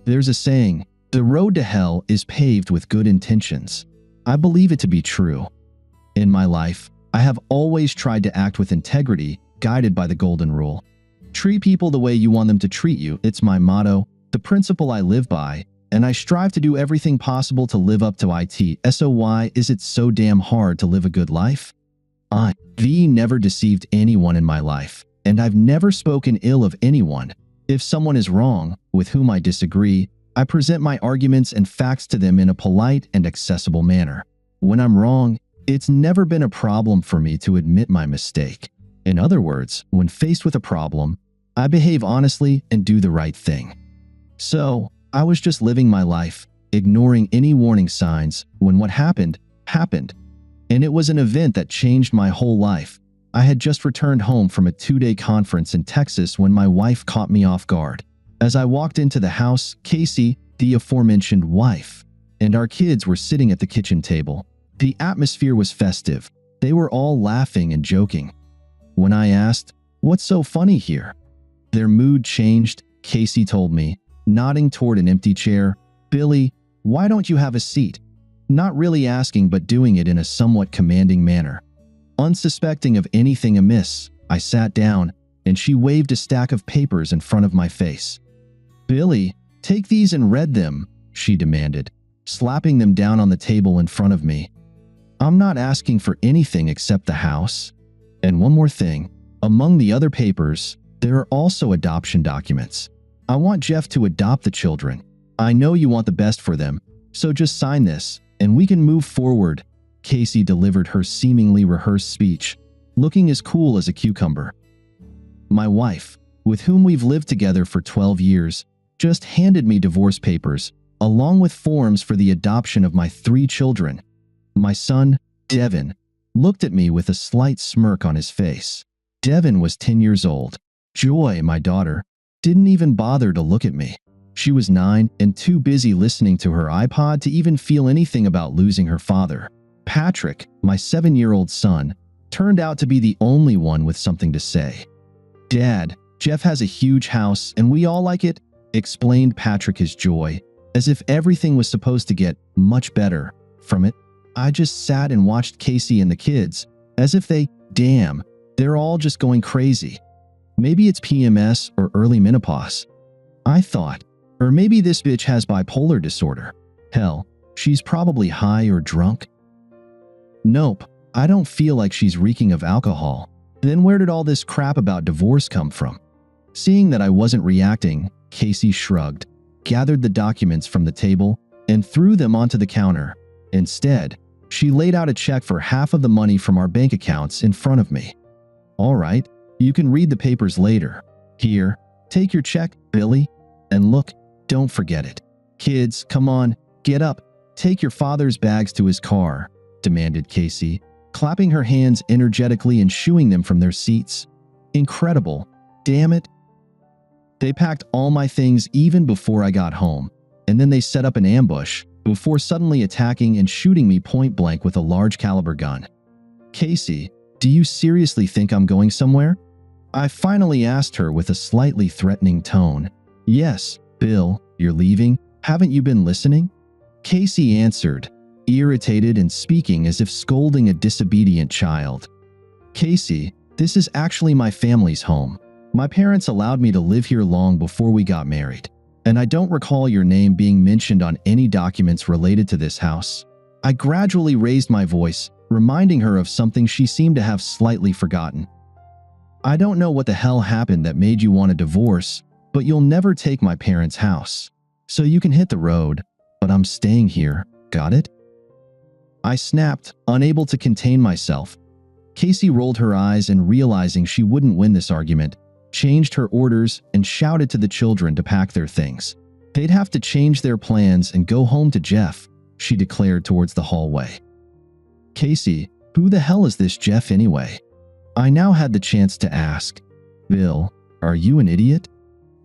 There's a saying, the road to hell is paved with good intentions. I believe it to be true. In my life, I have always tried to act with integrity, guided by the golden rule. Treat people the way you want them to treat you. It's my motto, the principle I live by, and I strive to do everything possible to live up to it. So why is it so damn hard to live a good life? I've never deceived anyone in my life, and I've never spoken ill of anyone. If someone is wrong, with whom I disagree, I present my arguments and facts to them in a polite and accessible manner. When I'm wrong, it's never been a problem for me to admit my mistake. In other words, when faced with a problem, I behave honestly and do the right thing. So, I was just living my life, ignoring any warning signs, when what happened, happened. And it was an event that changed my whole life. I had just returned home from a 2-day conference in Texas when my wife caught me off guard. As I walked into the house, Casey, the aforementioned wife, and our kids were sitting at the kitchen table. The atmosphere was festive. They were all laughing and joking. When I asked, "What's so funny here?" their mood changed. Casey told me, nodding toward an empty chair, "Billy, why don't you have a seat?" Not really asking, but doing it in a somewhat commanding manner. Unsuspecting of anything amiss, I sat down, and she waved a stack of papers in front of my face. "Billy, take these and read them," she demanded, slapping them down on the table in front of me. "I'm not asking for anything except the house. And one more thing, among the other papers, there are also adoption documents. I want Jeff to adopt the children. I know you want the best for them, so just sign this, and we can move forward." Casey delivered her seemingly rehearsed speech, looking as cool as a cucumber. My wife, with whom we've lived together for 12 years, just handed me divorce papers, along with forms for the adoption of my 3 children. My son, Devin, looked at me with a slight smirk on his face. Devin was 10 years old. Joy, my daughter, didn't even bother to look at me. She was 9 and too busy listening to her iPod to even feel anything about losing her father. Patrick, my 7-year-old son, turned out to be the only one with something to say. "Dad, Jeff has a huge house and we all like it," explained Patrick his joy, as if everything was supposed to get much better from it. I just sat and watched Casey and the kids, as if they're all just going crazy. Maybe it's PMS or early menopause, I thought. Or maybe this bitch has bipolar disorder. Hell, she's probably high or drunk. Nope, I don't feel like she's reeking of alcohol. Then where did all this crap about divorce come from? Seeing that I wasn't reacting, Casey shrugged, gathered the documents from the table, and threw them onto the counter. Instead, she laid out a check for half of the money from our bank accounts in front of me. "All right, you can read the papers later. Here, take your check, Billy. And look, don't forget it. Kids, come on, get up. Take your father's bags to his car," demanded Casey, clapping her hands energetically and shooing them from their seats. Incredible. Damn it. They packed all my things even before I got home, and then they set up an ambush before suddenly attacking and shooting me point blank with a large caliber gun. "Casey, do you seriously think I'm going somewhere?" I finally asked her with a slightly threatening tone. "Yes, Bill, you're leaving? Haven't you been listening?" Casey answered, irritated and speaking as if scolding a disobedient child. "Casey, this is actually my family's home. My parents allowed me to live here long before we got married, and I don't recall your name being mentioned on any documents related to this house." I gradually raised my voice, reminding her of something she seemed to have slightly forgotten. "I don't know what the hell happened that made you want a divorce, but you'll never take my parents' house. So you can hit the road, but I'm staying here, got it?" I snapped, unable to contain myself. Casey rolled her eyes and, realizing she wouldn't win this argument, changed her orders and shouted to the children to pack their things. They'd have to change their plans and go home to Jeff, she declared towards the hallway. "Casey, who the hell is this Jeff anyway?" I now had the chance to ask. "Bill, are you an idiot?"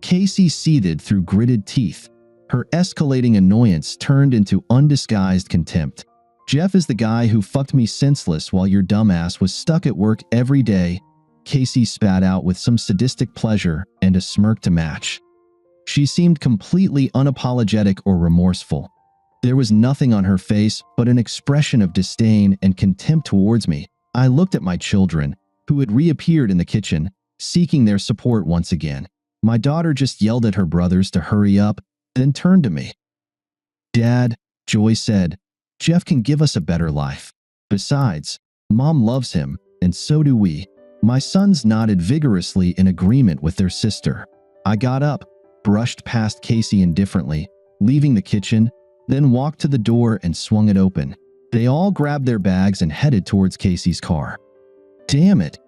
Casey seethed through gritted teeth. Her escalating annoyance turned into undisguised contempt. "Jeff is the guy who fucked me senseless while your dumbass was stuck at work every day," Casey spat out with some sadistic pleasure and a smirk to match. She seemed completely unapologetic or remorseful. There was nothing on her face but an expression of disdain and contempt towards me. I looked at my children, who had reappeared in the kitchen, seeking their support once again. My daughter just yelled at her brothers to hurry up, then turned to me. "Dad," Joy said, "Jeff can give us a better life. Besides, Mom loves him, and so do we." My sons nodded vigorously in agreement with their sister. I got up, brushed past Casey indifferently, leaving the kitchen, then walked to the door and swung it open. They all grabbed their bags and headed towards Casey's car. "Damn it,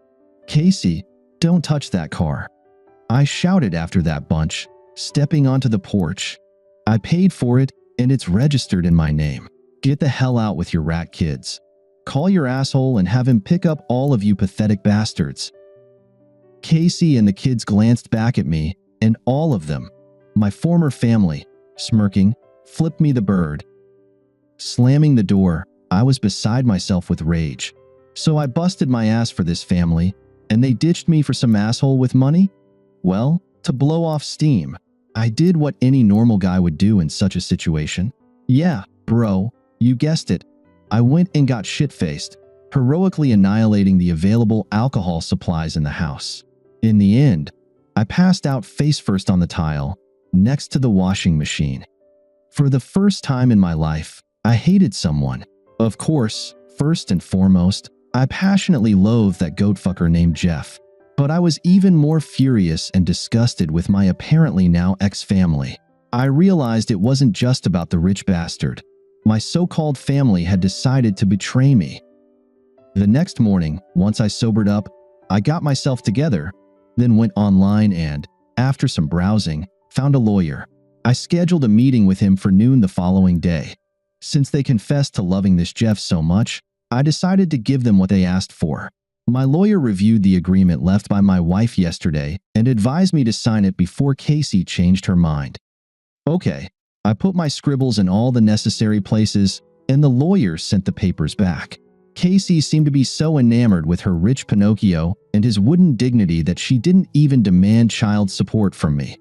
Casey, don't touch that car," I shouted after that bunch, stepping onto the porch. "I paid for it, and it's registered in my name. Get the hell out with your rat kids. Call your asshole and have him pick up all of you pathetic bastards." Casey and the kids glanced back at me, and all of them, my former family, smirking, flipped me the bird. Slamming the door, I was beside myself with rage. So I busted my ass for this family, and they ditched me for some asshole with money? Well, to blow off steam, I did what any normal guy would do in such a situation. Yeah, bro, you guessed it. I went and got shit-faced, heroically annihilating the available alcohol supplies in the house. In the end, I passed out face first on the tile, next to the washing machine. For the first time in my life, I hated someone. Of course, first and foremost, I passionately loathed that goat fucker named Jeff. But I was even more furious and disgusted with my apparently now ex-family. I realized it wasn't just about the rich bastard. My so-called family had decided to betray me. The next morning, once I sobered up, I got myself together, then went online and, after some browsing, found a lawyer. I scheduled a meeting with him for noon the following day. Since they confessed to loving this Jeff so much, I decided to give them what they asked for. My lawyer reviewed the agreement left by my wife yesterday and advised me to sign it before Casey changed her mind. Okay, I put my scribbles in all the necessary places, and the lawyer sent the papers back. Casey seemed to be so enamored with her rich Pinocchio and his wooden dignity that she didn't even demand child support from me.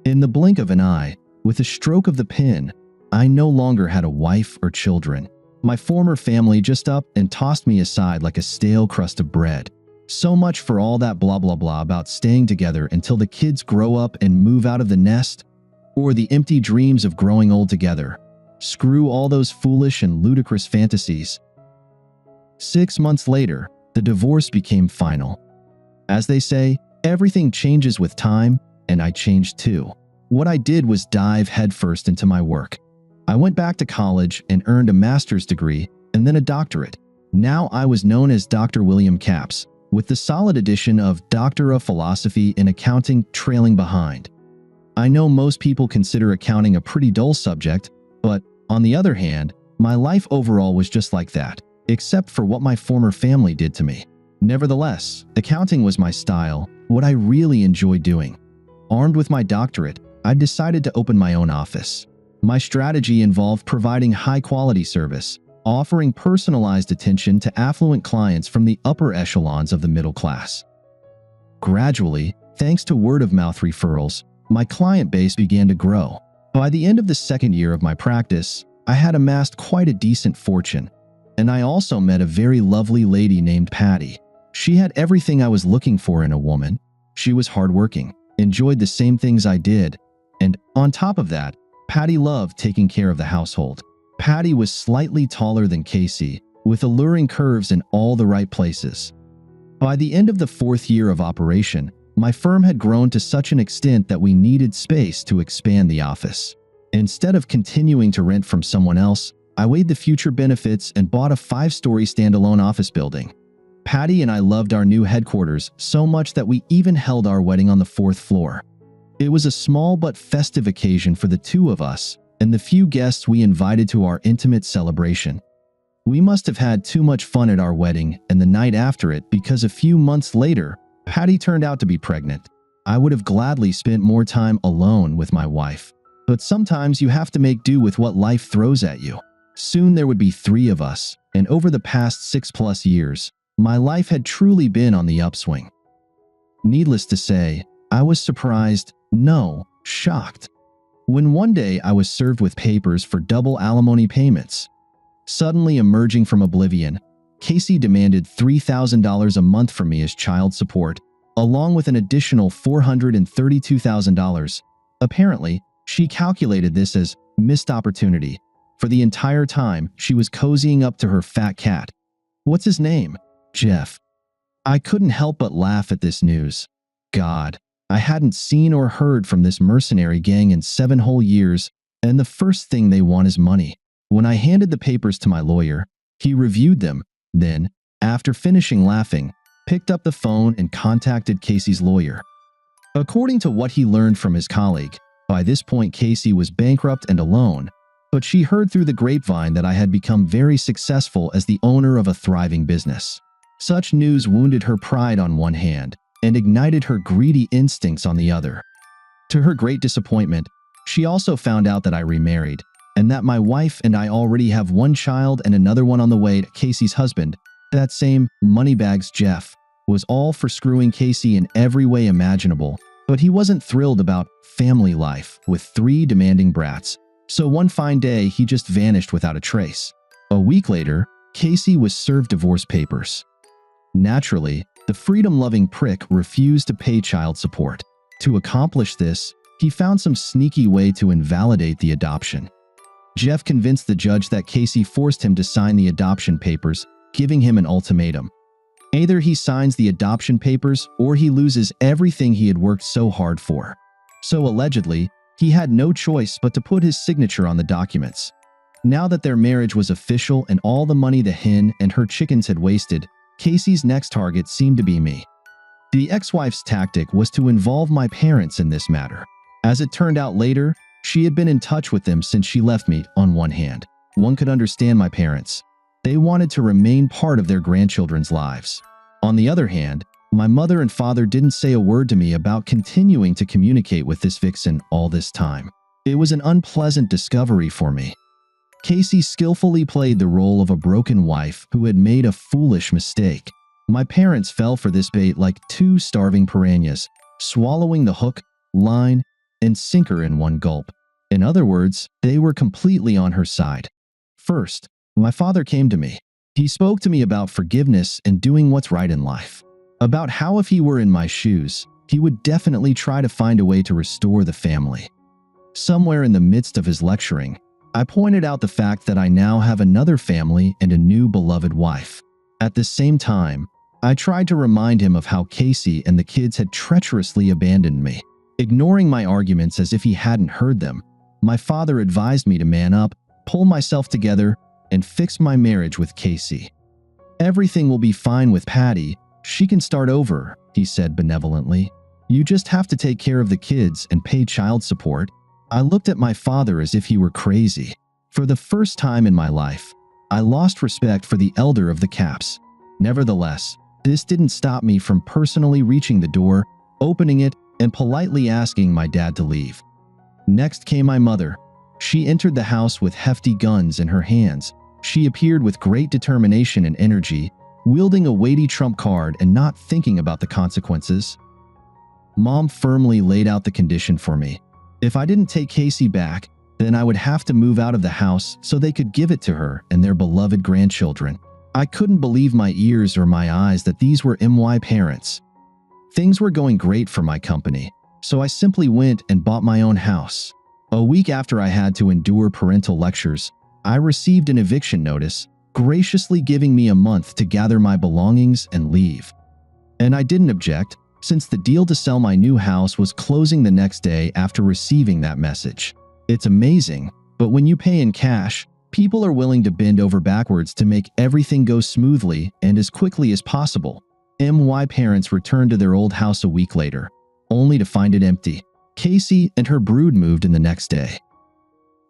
In the blink of an eye, with a stroke of the pen, I no longer had a wife or children. My former family just up and tossed me aside like a stale crust of bread. So much for all that blah blah blah about staying together until the kids grow up and move out of the nest, or the empty dreams of growing old together. Screw all those foolish and ludicrous fantasies. 6 months later, the divorce became final. As they say, everything changes with time, and I changed too. What I did was dive headfirst into my work. I went back to college and earned a master's degree and then a doctorate. Now I was known as Dr. William Capps, with the solid addition of Doctor of Philosophy in Accounting trailing behind. I know most people consider accounting a pretty dull subject, but on the other hand, my life overall was just like that, except for what my former family did to me. Nevertheless, accounting was my style, what I really enjoyed doing. Armed with my doctorate, I decided to open my own office. My strategy involved providing high-quality service, offering personalized attention to affluent clients from the upper echelons of the middle class. Gradually, thanks to word-of-mouth referrals, my client base began to grow. By the end of the second year of my practice, I had amassed quite a decent fortune, and I also met a very lovely lady named Patty. She had everything I was looking for in a woman. She was hardworking, enjoyed the same things I did, and on top of that, Patty loved taking care of the household. Patty was slightly taller than Casey, with alluring curves in all the right places. By the end of the 4th year of operation, my firm had grown to such an extent that we needed space to expand the office. Instead of continuing to rent from someone else, I weighed the future benefits and bought a 5-story standalone office building. Patty and I loved our new headquarters so much that we even held our wedding on the 4th floor. It was a small but festive occasion for the two of us and the few guests we invited to our intimate celebration. We must have had too much fun at our wedding and the night after it because a few months later, Patty turned out to be pregnant. I would have gladly spent more time alone with my wife, but sometimes you have to make do with what life throws at you. Soon there would be 3 of us, and over the past 6+ years, my life had truly been on the upswing. Needless to say, I was surprised, no, shocked. When one day I was served with papers for double alimony payments. Suddenly emerging from oblivion, Casey demanded $3,000 a month from me as child support, along with an additional $432,000. Apparently, she calculated this as missed opportunity. For the entire time, she was cozying up to her fat cat. What's his name? Jeff. I couldn't help but laugh at this news. God, I hadn't seen or heard from this mercenary gang in 7 whole years, and the first thing they want is money. When I handed the papers to my lawyer, he reviewed them, then, after finishing laughing, picked up the phone and contacted Casey's lawyer. According to what he learned from his colleague, by this point Casey was bankrupt and alone, but she heard through the grapevine that I had become very successful as the owner of a thriving business. Such news wounded her pride on one hand and ignited her greedy instincts on the other. To her great disappointment, she also found out that I remarried, and that my wife and I already have one child and another one on the way. Casey's husband, that same Moneybags Jeff, was all for screwing Casey in every way imaginable, but he wasn't thrilled about family life with 3 demanding brats. So one fine day, he just vanished without a trace. A week later, Casey was served divorce papers. Naturally, the freedom-loving prick refused to pay child support. To accomplish this, he found some sneaky way to invalidate the adoption. Jeff convinced the judge that Casey forced him to sign the adoption papers, giving him an ultimatum. Either he signs the adoption papers or he loses everything he had worked so hard for. So allegedly, he had no choice but to put his signature on the documents. Now that their marriage was official and all the money the hen and her chickens had wasted, Casey's next target seemed to be me. The ex-wife's tactic was to involve my parents in this matter. As it turned out later, she had been in touch with them since she left me. On one hand, one could understand my parents. They wanted to remain part of their grandchildren's lives. On the other hand, my mother and father didn't say a word to me about continuing to communicate with this vixen all this time. It was an unpleasant discovery for me. Casey skillfully played the role of a broken wife who had made a foolish mistake. My parents fell for this bait like 2 starving piranhas, swallowing the hook, line, and sinker in one gulp. In other words, they were completely on her side. First, my father came to me. He spoke to me about forgiveness and doing what's right in life. About how if he were in my shoes, he would definitely try to find a way to restore the family. Somewhere in the midst of his lecturing, I pointed out the fact that I now have another family and a new beloved wife. At the same time, I tried to remind him of how Casey and the kids had treacherously abandoned me. Ignoring my arguments as if he hadn't heard them, my father advised me to man up, pull myself together, and fix my marriage with Casey. Everything will be fine with Patty. She can start over, he said benevolently. You just have to take care of the kids and pay child support. I looked at my father as if he were crazy. For the first time in my life, I lost respect for the elder of the Caps. Nevertheless, this didn't stop me from personally reaching the door, opening it, and politely asking my dad to leave. Next came my mother. She entered the house with hefty guns in her hands. She appeared with great determination and energy, wielding a weighty trump card and not thinking about the consequences. Mom firmly laid out the condition for me. If I didn't take Casey back, then I would have to move out of the house so they could give it to her and their beloved grandchildren. I couldn't believe my ears or my eyes that these were my parents. Things were going great for my company, so I simply went and bought my own house. A week after I had to endure parental lectures, I received an eviction notice, graciously giving me a month to gather my belongings and leave. And I didn't object, since the deal to sell my new house was closing the next day after receiving that message. It's amazing, but when you pay in cash, people are willing to bend over backwards to make everything go smoothly and as quickly as possible. My parents returned to their old house a week later, only to find it empty. Casey and her brood moved in the next day.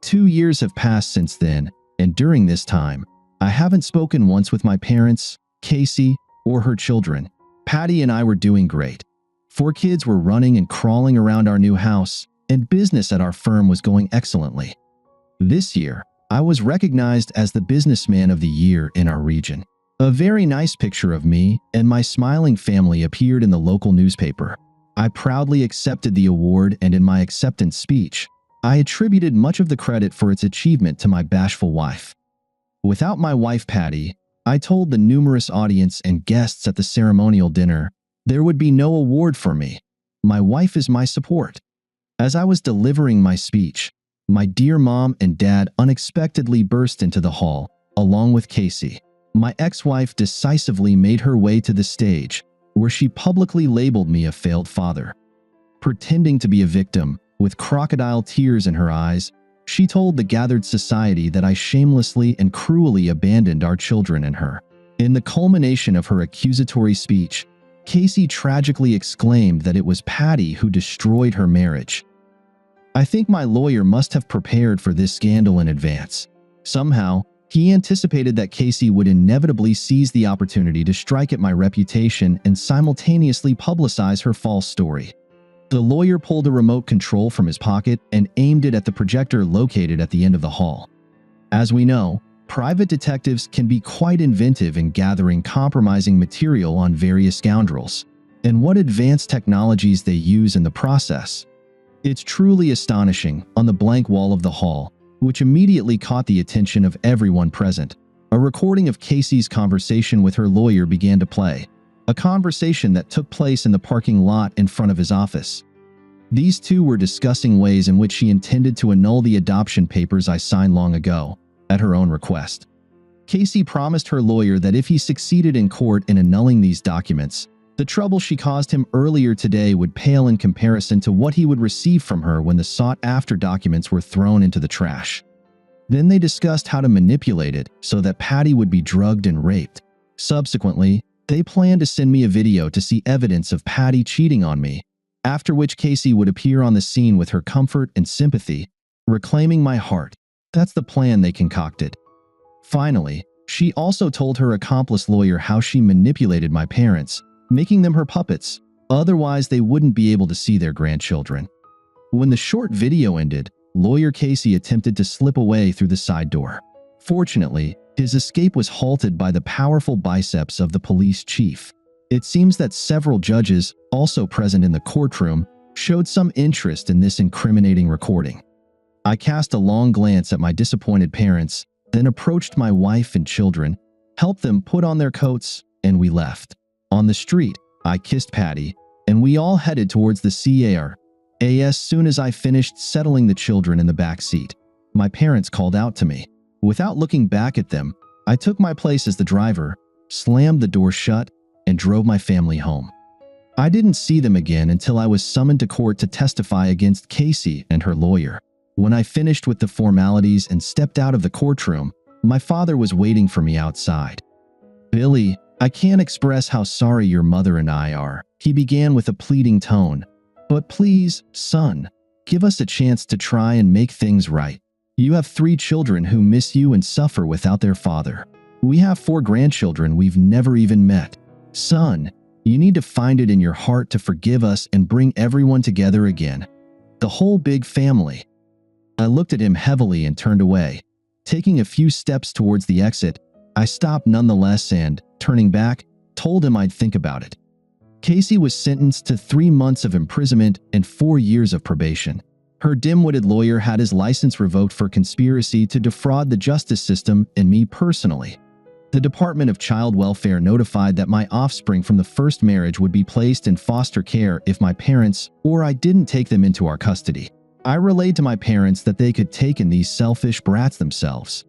2 years have passed since then, and during this time, I haven't spoken once with my parents, Casey, or her children. Patty and I were doing great. 4 kids were running and crawling around our new house, and business at our firm was going excellently. This year, I was recognized as the Businessman of the Year in our region. A very nice picture of me and my smiling family appeared in the local newspaper. I proudly accepted the award, and in my acceptance speech, I attributed much of the credit for its achievement to my bashful wife. Without my wife Patty, I told the numerous audience and guests at the ceremonial dinner, there would be no award for me. My wife is my support. As I was delivering my speech, my dear mom and dad unexpectedly burst into the hall, along with Casey. My ex-wife decisively made her way to the stage, where she publicly labeled me a failed father. Pretending to be a victim, with crocodile tears in her eyes, she told the gathered society that I shamelessly and cruelly abandoned our children and her. In the culmination of her accusatory speech, Casey tragically exclaimed that it was Patty who destroyed her marriage. I think my lawyer must have prepared for this scandal in advance. Somehow, he anticipated that Casey would inevitably seize the opportunity to strike at my reputation and simultaneously publicize her false story. The lawyer pulled a remote control from his pocket and aimed it at the projector located at the end of the hall. As we know, private detectives can be quite inventive in gathering compromising material on various scoundrels, and what advanced technologies they use in the process. It's truly astonishing. On the blank wall of the hall, which immediately caught the attention of everyone present, a recording of Casey's conversation with her lawyer began to play, a conversation that took place in the parking lot in front of his office. These two were discussing ways in which she intended to annul the adoption papers I signed long ago, at her own request. Casey promised her lawyer that if he succeeded in court in annulling these documents, the trouble she caused him earlier today would pale in comparison to what he would receive from her when the sought-after documents were thrown into the trash. Then they discussed how to manipulate it so that Patty would be drugged and raped. Subsequently, they planned to send me a video to see evidence of Patty cheating on me, after which Casey would appear on the scene with her comfort and sympathy, reclaiming my heart. That's the plan they concocted. Finally, she also told her accomplice lawyer how she manipulated my parents, making them her puppets, otherwise they wouldn't be able to see their grandchildren. When the short video ended, lawyer Casey attempted to slip away through the side door. Fortunately, his escape was halted by the powerful biceps of the police chief. It seems that several judges, also present in the courtroom, showed some interest in this incriminating recording. I cast a long glance at my disappointed parents, then approached my wife and children, helped them put on their coats, and we left. On the street, I kissed Patty, and we all headed towards the car. As soon as I finished settling the children in the back seat, my parents called out to me. Without looking back at them, I took my place as the driver, slammed the door shut, and drove my family home. I didn't see them again until I was summoned to court to testify against Casey and her lawyer. When I finished with the formalities and stepped out of the courtroom, my father was waiting for me outside. "Billy, I can't express how sorry your mother and I are," he began with a pleading tone. "But please, son, give us a chance to try and make things right. You have 3 children who miss you and suffer without their father. We have 4 grandchildren we've never even met. Son, you need to find it in your heart to forgive us and bring everyone together again. The whole big family." I looked at him heavily and turned away. Taking a few steps towards the exit, I stopped nonetheless and, turning back, told him I'd think about it. Casey was sentenced to 3 months of imprisonment and 4 years of probation. Her dim-witted lawyer had his license revoked for conspiracy to defraud the justice system and me personally. The Department of Child Welfare notified that my offspring from the first marriage would be placed in foster care if my parents or I didn't take them into our custody. I relayed to my parents that they could take in these selfish brats themselves.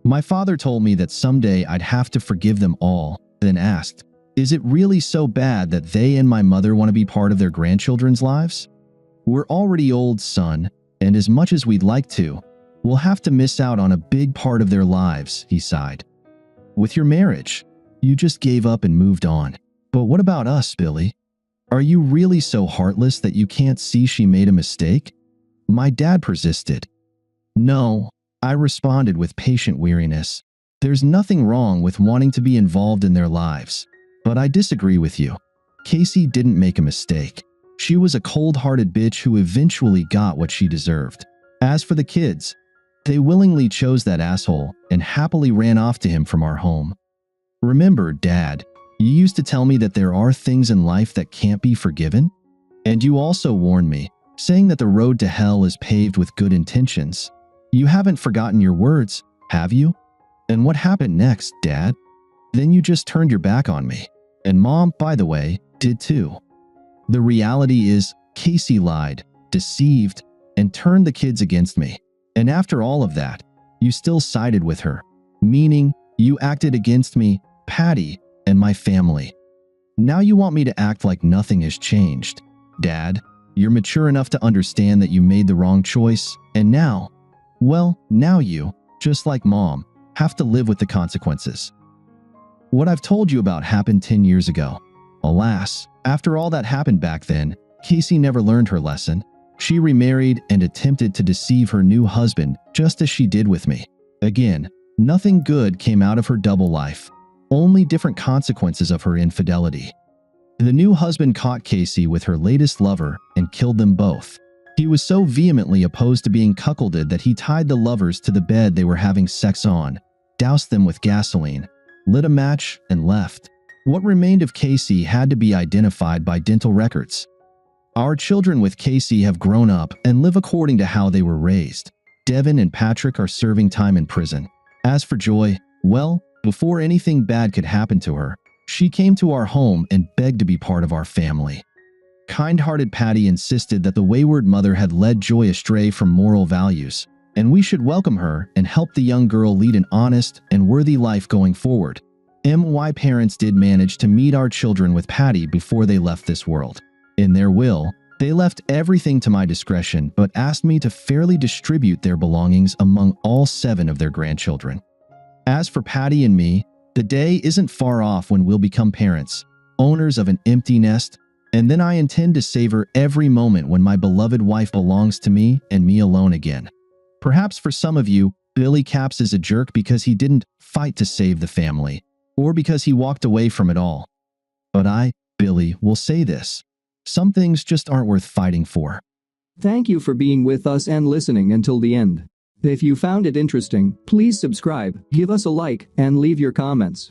My father told me that someday I'd have to forgive them all, then asked, "Is it really so bad that they and my mother want to be part of their grandchildren's lives? We're already old, son, and as much as we'd like to, we'll have to miss out on a big part of their lives," he sighed. "With your marriage, you just gave up and moved on. But what about us, Billy? Are you really so heartless that you can't see she made a mistake?" My dad persisted. "No," I responded with patient weariness. "There's nothing wrong with wanting to be involved in their lives. But I disagree with you. Casey didn't make a mistake. She was a cold-hearted bitch who eventually got what she deserved. As for the kids, they willingly chose that asshole and happily ran off to him from our home. Remember, Dad, you used to tell me that there are things in life that can't be forgiven? And you also warned me, saying that the road to hell is paved with good intentions. You haven't forgotten your words, have you? And what happened next, Dad? Then you just turned your back on me. And Mom, by the way, did too. The reality is, Casey lied, deceived, and turned the kids against me. And after all of that, you still sided with her, meaning you acted against me, Patty, and my family. Now you want me to act like nothing has changed. Dad, you're mature enough to understand that you made the wrong choice, and now, well, now you, just like Mom, have to live with the consequences. What I've told you about happened 10 years ago. Alas, after all that happened back then, Casey never learned her lesson. She remarried and attempted to deceive her new husband just as she did with me. Again, nothing good came out of her double life, only different consequences of her infidelity. The new husband caught Casey with her latest lover and killed them both. He was so vehemently opposed to being cuckolded that he tied the lovers to the bed they were having sex on, doused them with gasoline, lit a match, and left. What remained of Casey had to be identified by dental records. Our children with Casey have grown up and live according to how they were raised. Devin and Patrick are serving time in prison. As for Joy, well, before anything bad could happen to her, she came to our home and begged to be part of our family. Kind-hearted Patty insisted that the wayward mother had led Joy astray from moral values, and we should welcome her and help the young girl lead an honest and worthy life going forward. My parents did manage to meet our children with Patty before they left this world. In their will, they left everything to my discretion but asked me to fairly distribute their belongings among all 7 of their grandchildren. As for Patty and me, the day isn't far off when we'll become parents, owners of an empty nest, and then I intend to savor every moment when my beloved wife belongs to me and me alone again. Perhaps for some of you, Billy Caps is a jerk because he didn't fight to save the family, or because he walked away from it all. But I, Billy, will say this. Some things just aren't worth fighting for. Thank you for being with us and listening until the end. If you found it interesting, please subscribe, give us a like, and leave your comments.